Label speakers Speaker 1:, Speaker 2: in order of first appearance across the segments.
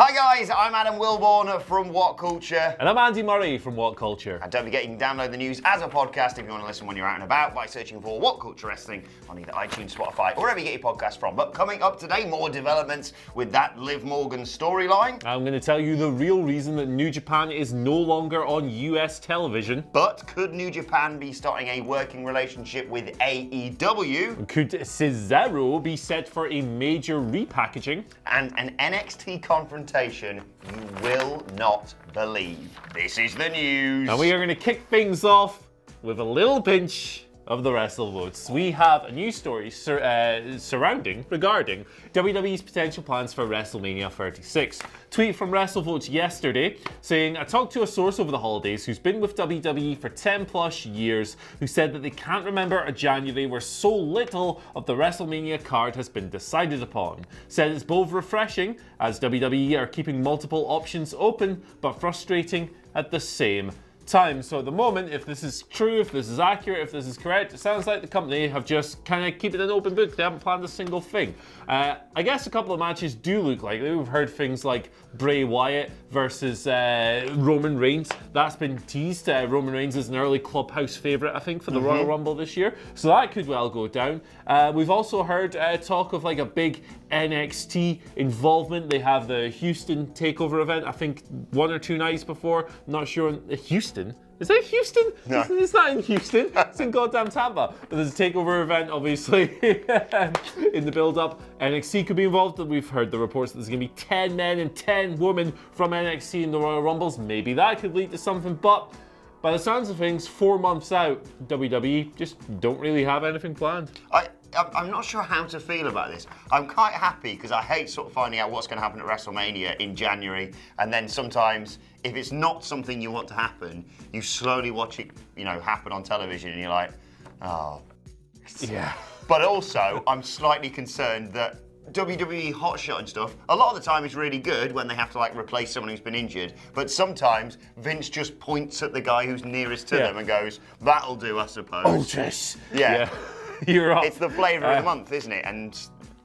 Speaker 1: Hi guys, I'm Adam Wilborn from WhatCulture.
Speaker 2: And I'm Andy Murray from WhatCulture.
Speaker 1: And don't forget you can download the news as a podcast if you want to listen when you're out and about by searching for WhatCulture Wrestling on either iTunes, Spotify, or wherever you get your podcasts from. But coming up today, more developments with that Liv Morgan storyline.
Speaker 2: I'm going to tell you the real reason that New Japan is no longer on US television.
Speaker 1: But could New Japan be starting a working relationship with AEW?
Speaker 2: Could Cesaro be set for a major repackaging?
Speaker 1: And an NXT confrontation you will not believe. This is the news.
Speaker 2: And we are going to kick things off with a little pinch of the Wrestle Votes. We have a news story regarding WWE's potential plans for WrestleMania 36. Tweet from WrestleVotes yesterday saying, I talked to a source over the holidays who's been with WWE for 10 plus years, who said that they can't remember a January where so little of the WrestleMania card has been decided upon. Said it's both refreshing as WWE are keeping multiple options open, but frustrating at the same time. So at the moment, if this is true, if this is accurate, if this is correct, it sounds like the company have just kind of kept it an open book. They haven't planned a single thing. I guess a couple of matches do look likely. We've heard things like Bray Wyatt versus Roman Reigns. That's been teased. Roman Reigns is an early Clubhouse favourite, I think, for the Royal Rumble this year. So that could well go down. We've also heard talk of like a big NXT involvement. They have the Houston takeover event, I think 1 or 2 nights before. I'm not sure. Houston? Is that Houston?
Speaker 1: No.
Speaker 2: It's not in Houston. It's in goddamn Tampa. But there's a takeover event, obviously, in the build-up. NXT could be involved. We've heard the reports that there's going to be 10 men and 10 women from NXT in the Royal Rumbles. Maybe that could lead to something. But by the sounds of things, 4 months out, WWE just don't really have anything planned.
Speaker 1: I'm not sure how to feel about this. I'm quite happy because I hate sort of finding out what's going to happen at WrestleMania in January, and then sometimes if it's not something you want to happen, you slowly watch it, happen on television, and you're like, oh.
Speaker 2: Yeah.
Speaker 1: But also, I'm slightly concerned that WWE hotshot and stuff, a lot of the time is really good when they have to replace someone who's been injured, but sometimes Vince just points at the guy who's nearest to them and goes, that'll do, I suppose.
Speaker 2: Otis.
Speaker 1: Yeah.
Speaker 2: You're up.
Speaker 1: It's the flavour of the month, isn't it? And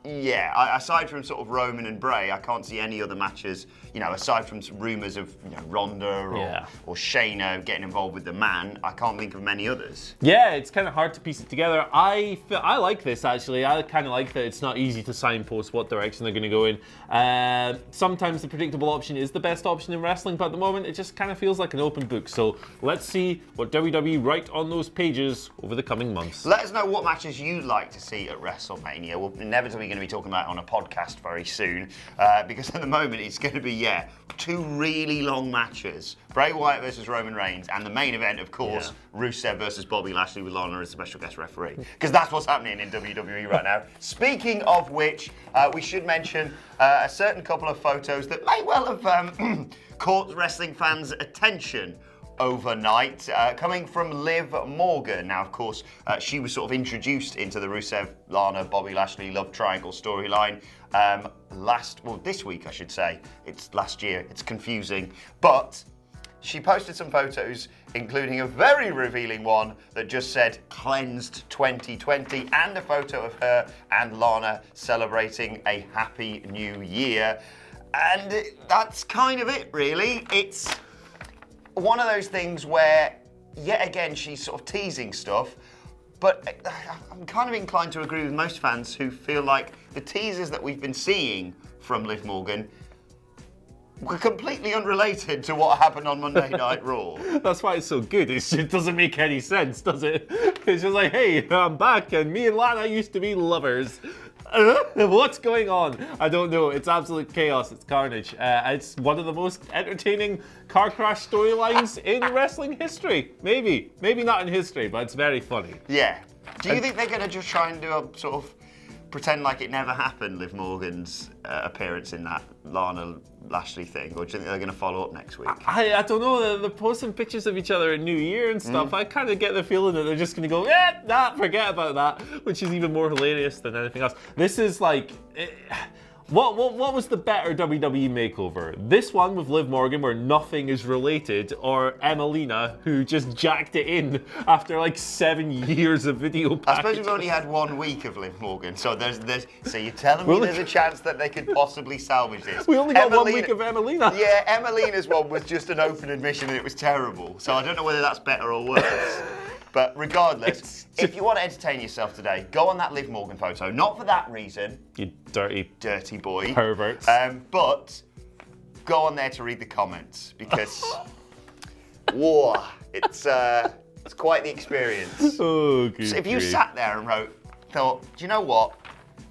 Speaker 1: yeah, aside from sort of Roman and Bray, I can't see any other matches, aside from some rumours of Ronda or Shayna getting involved with the man, I can't think of many others.
Speaker 2: Yeah, it's kind of hard to piece it together. I like this, actually. I kind of like that it's not easy to signpost what direction they're going to go in. Sometimes the predictable option is the best option in wrestling, but at the moment it just kind of feels like an open book. So let's see what WWE write on those pages over the coming months.
Speaker 1: Let us know what matches you'd like to see at WrestleMania. We're inevitably going to be talking about it on a podcast very soon, because at the moment it's going to be 2 really long matches: Bray Wyatt versus Roman Reigns, and the main event, of course, Rusev versus Bobby Lashley with Lana as a special guest referee, because that's what's happening in WWE right now. Speaking of which, we should mention a certain couple of photos that may well have caught wrestling fans' attention overnight, coming from Liv Morgan. Now, of course, she was sort of introduced into the Rusev, Lana, Bobby Lashley love triangle storyline this week, I should say. It's last year. It's confusing. But she posted some photos, including a very revealing one that just said Cleansed 2020, and a photo of her and Lana celebrating a happy new year. And that's kind of it, really. It's one of those things where, yet again, she's sort of teasing stuff, but I'm kind of inclined to agree with most fans who feel like the teasers that we've been seeing from Liv Morgan were completely unrelated to what happened on Monday Night Raw.
Speaker 2: That's why it's so good. It doesn't make any sense, does it? It's just like, hey, I'm back, and me and Lana used to be lovers. What's going on? I don't know. It's absolute chaos. It's carnage. It's one of the most entertaining car crash storylines in wrestling history. Maybe not in history, but it's very funny.
Speaker 1: Yeah. Do you think they're going to just try and do a sort of pretend like it never happened, Liv Morgan's appearance in that Lana Lashley thing, or do you think they're going to follow up next week?
Speaker 2: I don't know. They're posting pictures of each other in New Year and stuff. I kind of get the feeling that they're just going to go, forget about that, which is even more hilarious than anything else. This is like, What was the better WWE makeover? This one with Liv Morgan where nothing is related, or Emelina who just jacked it in after like 7 years of video packages?
Speaker 1: I suppose we've only had 1 week of Liv Morgan, so so you're telling me there's a chance that they could possibly salvage this?
Speaker 2: We only got 1 week of Emelina.
Speaker 1: Yeah, Emelina's one was just an open admission and it was terrible. So I don't know whether that's better or worse. But regardless, if you want to entertain yourself today, go on that Liv Morgan photo. Not for that reason.
Speaker 2: You dirty
Speaker 1: boy.
Speaker 2: Perverts.
Speaker 1: But go on there to read the comments because, whoa, it's quite the experience.
Speaker 2: Oh, good.
Speaker 1: So if you sat there and thought, do you know what?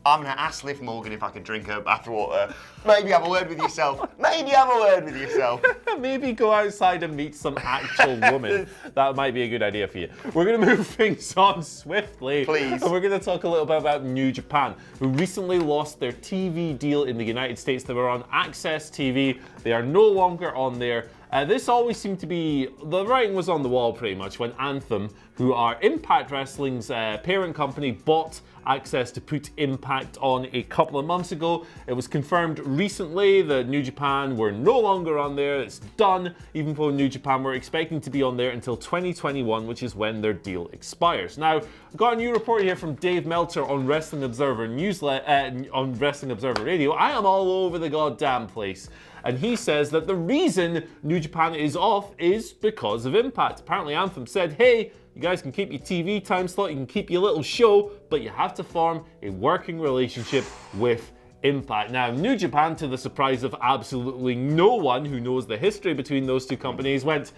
Speaker 1: I'm going to ask Liv Morgan if I can drink her bathwater. Maybe have a word with yourself. Maybe have a word with yourself.
Speaker 2: Maybe go outside and meet some actual woman. That might be a good idea for you. We're going to move things on swiftly.
Speaker 1: Please.
Speaker 2: And we're going to talk a little bit about New Japan, who recently lost their TV deal in the United States. They were on Access TV. They are no longer on there. This always seemed to be, the writing was on the wall pretty much when Anthem, who are Impact Wrestling's parent company, bought Access to put Impact on a couple of months ago. It was confirmed recently that New Japan were no longer on there. It's done, even though New Japan were expecting to be on there until 2021, which is when their deal expires. Now, I've got a new report here from Dave Meltzer on Wrestling Observer on Wrestling Observer Radio. I am all over the goddamn place. And he says that the reason New Japan is off is because of Impact. Apparently Anthem said, hey, you guys can keep your TV time slot, you can keep your little show, but you have to form a working relationship with Impact. Now, New Japan, to the surprise of absolutely no one who knows the history between those two companies, went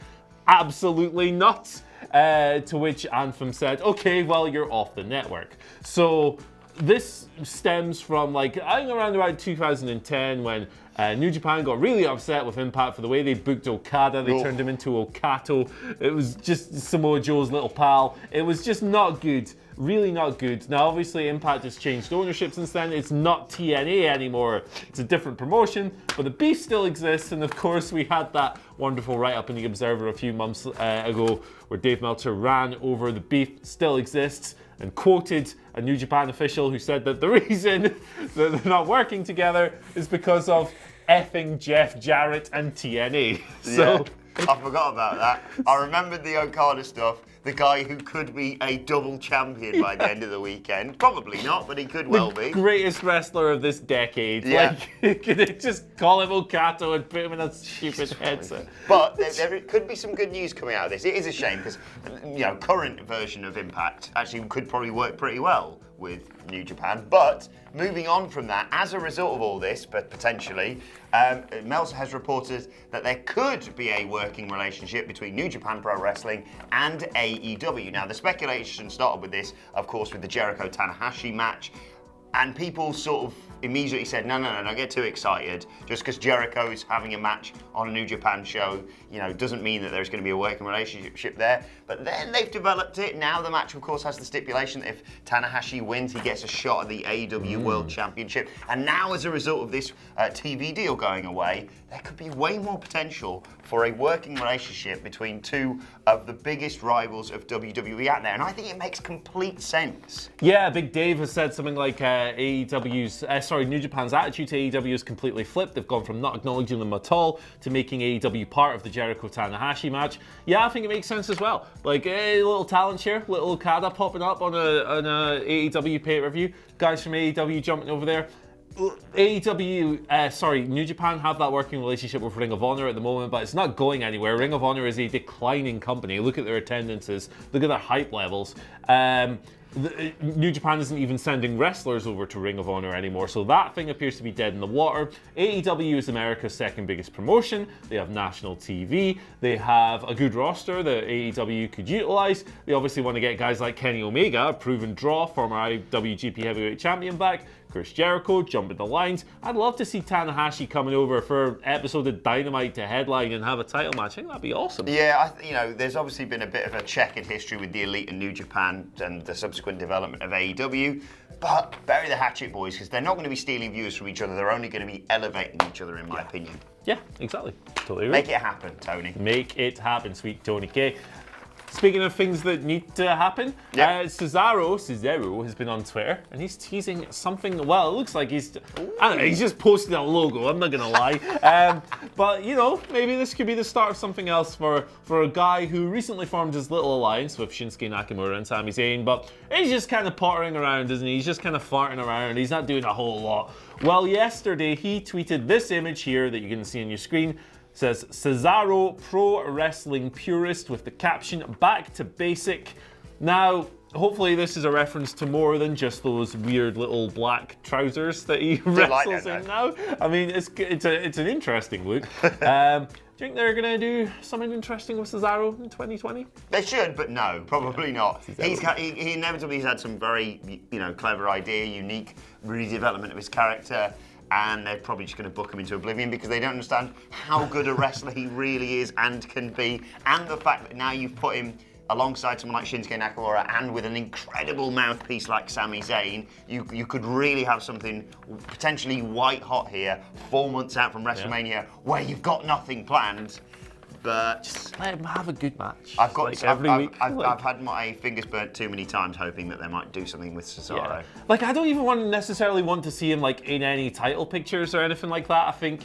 Speaker 2: absolutely nuts. To which Anthem said, okay, well, you're off the network. So this stems from I think around about 2010 when New Japan got really upset with Impact for the way they booked Okada. They turned him into Okato. It was just Samoa Joe's little pal. It was just not good. Really not good. Now, obviously, Impact has changed ownership since then. It's not TNA anymore. It's a different promotion, but the beef still exists. And of course, we had that wonderful write-up in the Observer a few months ago where Dave Meltzer ran over the beef still exists and quoted a New Japan official who said that the reason that they're not working together is because of effing Jeff Jarrett and TNA. So
Speaker 1: yeah, I forgot about that. I remembered the Okada stuff. The guy who could be a double champion by the end of the weekend. Probably not, but he could well be.
Speaker 2: Greatest wrestler of this decade.
Speaker 1: Yeah.
Speaker 2: Could they just call him Okato and put him in a stupid headset?
Speaker 1: But there could be some good news coming out of this. It is a shame because, current version of Impact actually could probably work pretty well with New Japan. But moving on from that, as a result of all this, but potentially, Meltzer has reported that there could be a working relationship between New Japan Pro Wrestling and AEW. Now, the speculation started with this, of course, with the Jericho-Tanahashi match. And people sort of immediately said, no, don't get too excited. Just because Jericho is having a match on a New Japan show, doesn't mean that there's going to be a working relationship there. But then they've developed it. Now the match, of course, has the stipulation that if Tanahashi wins, he gets a shot at the AEW World Championship. And now, as a result of this TV deal going away, there could be way more potential for a working relationship between two of the biggest rivals of WWE out there. And I think it makes complete sense.
Speaker 2: Yeah, Big Dave has said something like New Japan's attitude to AEW is completely flipped. They've gone from not acknowledging them at all to making AEW part of the Jericho-Tanahashi match. Yeah, I think it makes sense as well. A little talent share, little Okada popping up on a AEW pay-per-view. Guys from AEW jumping over there. New Japan have that working relationship with Ring of Honor at the moment, but it's not going anywhere. Ring of Honor is a declining company. Look at their attendances, look at their hype levels. New Japan isn't even sending wrestlers over to Ring of Honor anymore, so that thing appears to be dead in the water. AEW is America's second biggest promotion. They have national TV. They have a good roster that AEW could utilize. They obviously want to get guys like Kenny Omega, a proven draw, former IWGP Heavyweight Champion, back. Chris Jericho jumping the lines. I'd love to see Tanahashi coming over for an episode of Dynamite to headline and have a title match. I think that'd be awesome.
Speaker 1: Yeah, there's obviously been a bit of a checkered history with the Elite and New Japan and the subsequent development of AEW. But bury the hatchet, boys, because they're not going to be stealing viewers from each other. They're only going to be elevating each other, in my opinion.
Speaker 2: Yeah, exactly. Totally agree.
Speaker 1: Make it happen, Tony.
Speaker 2: Make it happen, sweet Tony K. Speaking of things that need to happen, Cesaro has been on Twitter and he's teasing something. Well, it looks like I don't know, he's just posted a logo. I'm not gonna lie, but you know, maybe this could be the start of something else for a guy who recently formed his little alliance with Shinsuke Nakamura and Sami Zayn. But he's just kind of pottering around, isn't he? He's just kind of farting around. He's not doing a whole lot. Well, yesterday he tweeted this image here that you can see on your screen. Says Cesaro, pro wrestling purist, with the caption, "Back to basic." Now, hopefully this is a reference to more than just those weird little black trousers that he wrestles in now. I mean, it's an interesting look. Do you think they're going to do something interesting with Cesaro in 2020?
Speaker 1: They should, but no, probably not. He inevitably has had some very, clever idea, unique redevelopment of his character. And they're probably just going to book him into oblivion because they don't understand how good a wrestler he really is and can be. And the fact that now you've put him alongside someone like Shinsuke Nakamura and with an incredible mouthpiece like Sami Zayn, you could really have something potentially white hot here 4 months out from WrestleMania where you've got nothing planned. But
Speaker 2: just let him have a good match.
Speaker 1: I've
Speaker 2: had
Speaker 1: my fingers burnt too many times hoping that they might do something with Cesaro.
Speaker 2: Yeah. Like, I don't even necessarily want to see him like in any title pictures or anything like that. I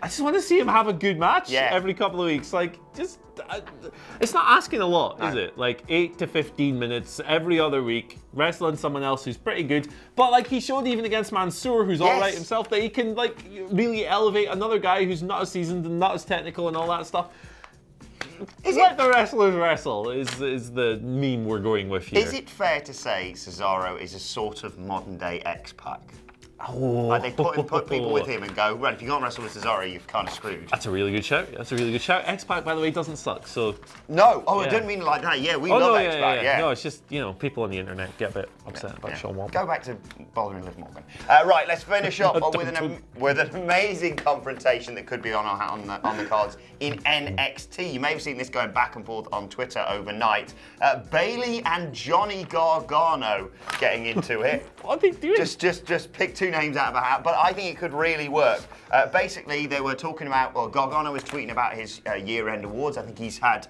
Speaker 2: just want to see him have a good match every couple of weeks. Like, it's not asking a lot, is it? Like 8 to 15 minutes every other week, wrestling someone else who's pretty good. But like he showed even against Mansoor, who's all right himself, that he can like really elevate another guy who's not as seasoned and not as technical and all that stuff. Let the wrestlers wrestle is the meme we're going with here.
Speaker 1: Is it fair to say Cesaro is a sort of modern day X-Pac?
Speaker 2: Oh.
Speaker 1: Like they put people with him and go, right, if you can't wrestle with Cesaro, you're kind of screwed.
Speaker 2: That's a really good shout. X-Pac, by the way, doesn't suck, so...
Speaker 1: No, I didn't mean it like that. Yeah, we love X-Pac,
Speaker 2: No, it's just, people on the internet get a bit upset about Sean Waltman.
Speaker 1: Go back to bothering Liv Morgan. Right, let's finish up with an amazing confrontation that could be on the cards in NXT. You may have seen this going back and forth on Twitter overnight. Bayley and Johnny Gargano getting into it.
Speaker 2: What are they doing?
Speaker 1: Just pick two names out of a hat, but I think it could really work. Basically, they were talking about, Gargano was tweeting about his year-end awards. I think he's had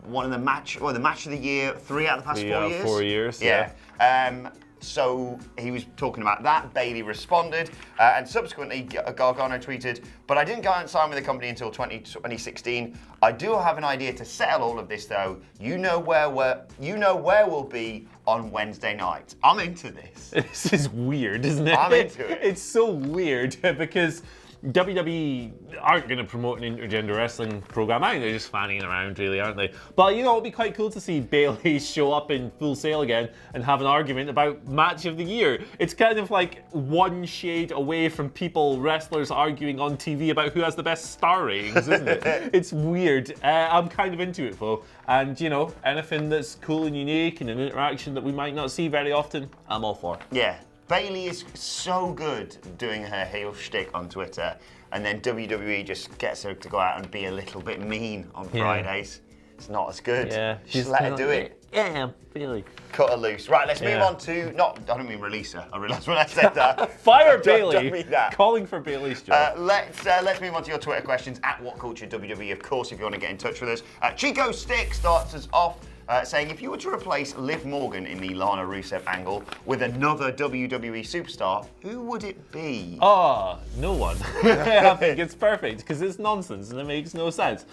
Speaker 1: one of the match of the year 3 out of the past 4 years.
Speaker 2: 4 years,
Speaker 1: yeah. So he was talking about that. Bayley responded, and subsequently Gargano tweeted, "But I didn't go out and sign with the company until 2016. I do have an idea to settle all of this, though. You know where we'll be on Wednesday night." I'm into this.
Speaker 2: This is weird, isn't it?
Speaker 1: I'm into it.
Speaker 2: It's so weird because WWE aren't going to promote an intergender wrestling program. I think they're just fanning around, really, aren't they? But, it'd be quite cool to see Bayley show up in Full Sail again and have an argument about match of the year. It's kind of like one shade away from wrestlers arguing on TV about who has the best star ratings, isn't it? It's weird. I'm kind of into it, though. And, anything that's cool and unique and an interaction that we might not see very often, I'm all for.
Speaker 1: Yeah. Bayley is so good doing her heel shtick on Twitter, and then WWE just gets her to go out and be a little bit mean on Fridays. It's not as good.
Speaker 2: Yeah,
Speaker 1: just let her do it.
Speaker 2: Yeah, Bayley.
Speaker 1: Cut her loose. Right, let's move on to I don't mean release her. I realised when I said that.
Speaker 2: Fire Bayley.
Speaker 1: Don't mean that.
Speaker 2: Calling for Bayley's job.
Speaker 1: Let's move on to your Twitter questions at WhatCulture WWE. Of course, if you want to get in touch with us, Chico Stick starts us off. Saying, if you were to replace Liv Morgan in the Lana Rusev angle with another WWE superstar, who would it be?
Speaker 2: Oh, no one. I think it's perfect because it's nonsense and it makes no sense.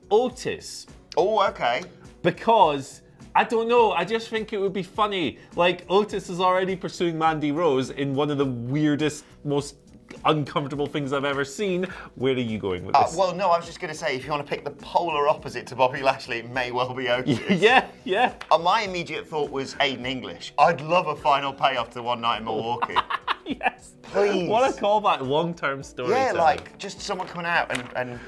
Speaker 2: Otis.
Speaker 1: Oh, okay.
Speaker 2: Because, I don't know, I just think it would be funny. Like, Otis is already pursuing Mandy Rose in one of the weirdest, most uncomfortable things I've ever seen. Where are you going with this?
Speaker 1: Well, no, I was just going to say, if you want to pick the polar opposite to Bobby Lashley, it may well be Otis.
Speaker 2: Yeah.
Speaker 1: My immediate thought was Aiden English. I'd love a final payoff to One Night in Milwaukee.
Speaker 2: Yes.
Speaker 1: Please.
Speaker 2: What a callback, long-term story.
Speaker 1: Yeah, like, just someone coming out and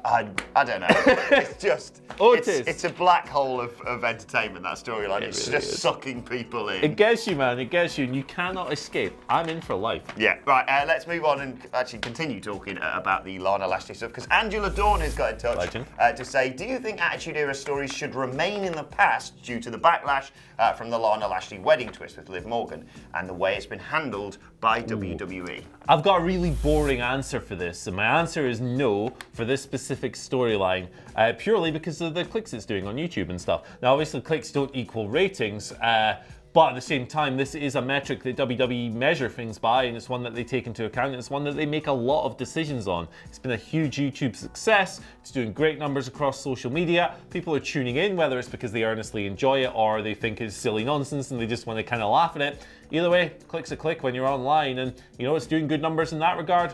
Speaker 1: I don't know. It's just
Speaker 2: Otis.
Speaker 1: It's a black hole of entertainment, that storyline. It's
Speaker 2: really
Speaker 1: just
Speaker 2: is.
Speaker 1: sucking people in.
Speaker 2: It gets you, man. It gets you, and you cannot escape. I'm in for life.
Speaker 1: Yeah, right. Let's move on and actually continue talking about the Lana Lashley stuff, because Angela Dawn has got in touch to say, do you think Attitude Era stories should remain in the past due to the backlash from the Lana Lashley wedding twist with Liv Morgan and the way it's been handled by WWE?
Speaker 2: I've got a really boring answer for this, and my answer is no, for this specific storyline purely because of the clicks it's doing on YouTube and stuff. Now, obviously, clicks don't equal ratings, but at the same time, this is a metric that WWE measure things by, and it's one that they take into account, and it's one that they make a lot of decisions on. It's been a huge YouTube success. It's doing great numbers across social media. People are tuning in, whether it's because they earnestly enjoy it or they think it's silly nonsense and they just want to kind of laugh at it. Either way, click's a click when you're online, and it's doing good numbers in that regard.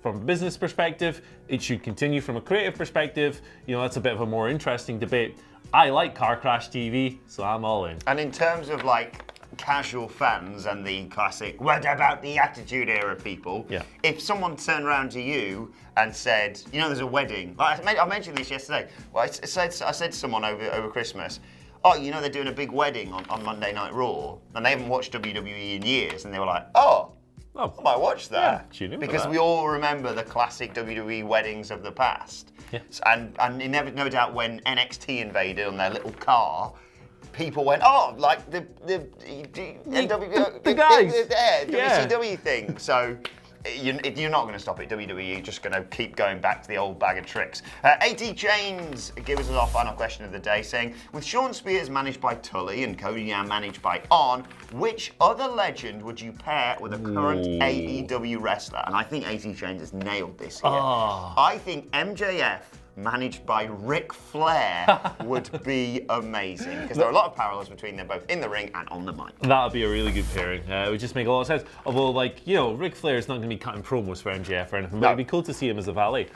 Speaker 2: From a business perspective, it should continue. From a creative perspective, that's a bit of a more interesting debate. I like Car Crash TV, so I'm all in.
Speaker 1: And in terms of casual fans and the classic, what about the Attitude Era people?
Speaker 2: Yeah.
Speaker 1: If someone turned around to you and said, there's a wedding. I mentioned this yesterday. Well, I said to someone over Christmas, oh, they're doing a big wedding on Monday Night Raw, and they haven't watched WWE in years, and they were like, oh, I might watch that.
Speaker 2: Yeah,
Speaker 1: because we all remember the classic WWE weddings of the past.
Speaker 2: Yes.
Speaker 1: And no doubt when NXT invaded on their little car, people went, oh, like the
Speaker 2: guys.
Speaker 1: WCW thing. So you're not going to stop it. WWE just going to keep going back to the old bag of tricks. AT Chains gives us our final question of the day, saying, with Sean Spears managed by Tully and Cody Yan managed by On, which other legend would you pair with a current AEW wrestler? And I think AT Chains has nailed this here. I think MJF managed by Ric Flair would be amazing, because there are a lot of parallels between them both in the ring and on the mic.
Speaker 2: That would be a really good pairing. It would just make a lot of sense. Although, Ric Flair is not going to be cutting promos for MJF or anything, but it'd be cool to see him as a valet.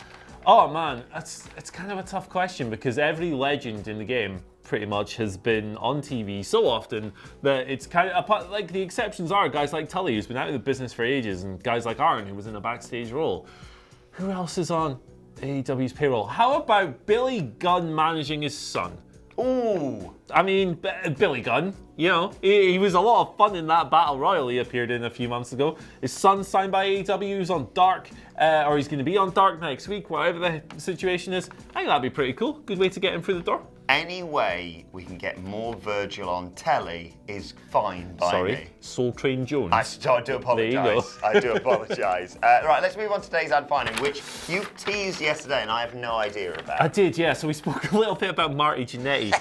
Speaker 2: Oh man, it's kind of a tough question, because every legend in the game pretty much has been on TV so often that it's kind of, the exceptions are guys like Tully, who's been out of the business for ages, and guys like Arn, who was in a backstage role. Who else is on AEW's payroll? How about Billy Gunn managing his son?
Speaker 1: Ooh.
Speaker 2: I mean, Billy Gunn, he was a lot of fun in that Battle Royal he appeared in a few months ago. His son's signed by AEW, he's on Dark, or he's going to be on Dark next week, whatever the situation is. I think that'd be pretty cool. Good way to get him through the door.
Speaker 1: Any way we can get more Virgil on telly is fine by me.
Speaker 2: Soul Train Jones.
Speaker 1: I do apologise. I do apologise. Right, let's move on to today's ad finding, which you teased yesterday and I have no idea about.
Speaker 2: I did, yeah. So we spoke a little bit about Marty Jannetty.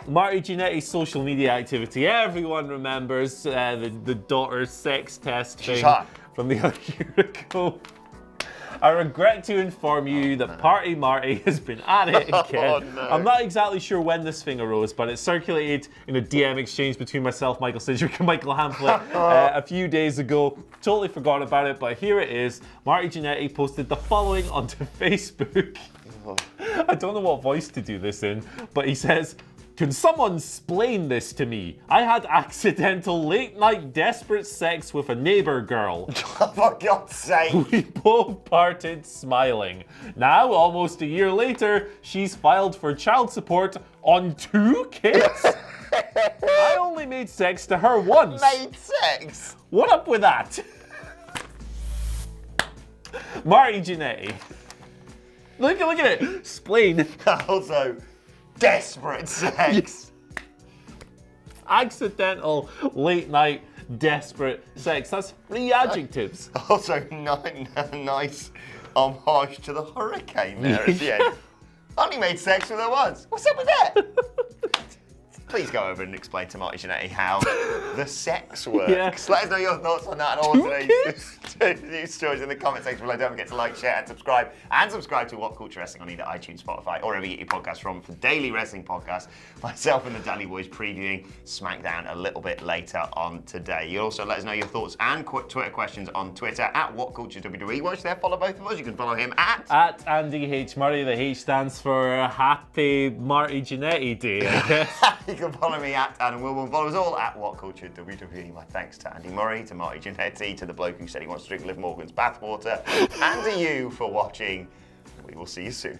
Speaker 2: Marty Jannetty's social media activity. Everyone remembers the daughter's sex test thing from the other year ago. I regret to inform you that Party Marty has been at it again.
Speaker 1: No.
Speaker 2: I'm not exactly sure when this thing arose, but it circulated in a DM exchange between myself, Michael Sidgwick, and Michael Hamflett a few days ago. Totally forgot about it, but here it is. Marty Jannetty posted the following onto Facebook. I don't know what voice to do this in, but he says, can someone explain this to me? I had accidental late-night desperate sex with a neighbour girl.
Speaker 1: For God's sake.
Speaker 2: We both parted smiling. Now, almost a year later, she's filed for child support on 2 kids? I only made sex to her once.
Speaker 1: Made sex?
Speaker 2: What up with that? Marty Jannetty. Look at it. Explain.
Speaker 1: Also, desperate sex.
Speaker 2: Accidental, late night, desperate sex. That's 3 adjectives.
Speaker 1: Also, nice homage to the hurricane there at the end. Only made sex with her once. What's up with that? Please go over and explain to Marty Jannetty how the sex works.
Speaker 2: Yeah.
Speaker 1: Let us know your thoughts on that and all today's news stories in the comment section below. Don't forget to like, share, and subscribe. And subscribe to What Culture Wrestling on either iTunes, Spotify, or wherever you get your podcasts from for daily wrestling podcasts. Myself and the Danny Boys previewing SmackDown a little bit later on today. You'll also let us know your thoughts and Twitter questions on Twitter at WhatCultureWWE. Watch there, follow both of us. You can follow him at
Speaker 2: Andy H. Murray. The H stands for Happy Marty Jannetty Day, I guess.
Speaker 1: You can follow me at Adam Wilborn. Follow us all at WhatCultureWWE. My thanks to Andy Murray, to Marty Jannetty, to the bloke who said he wants to drink Liv Morgan's bathwater, and to you for watching. We will see you soon.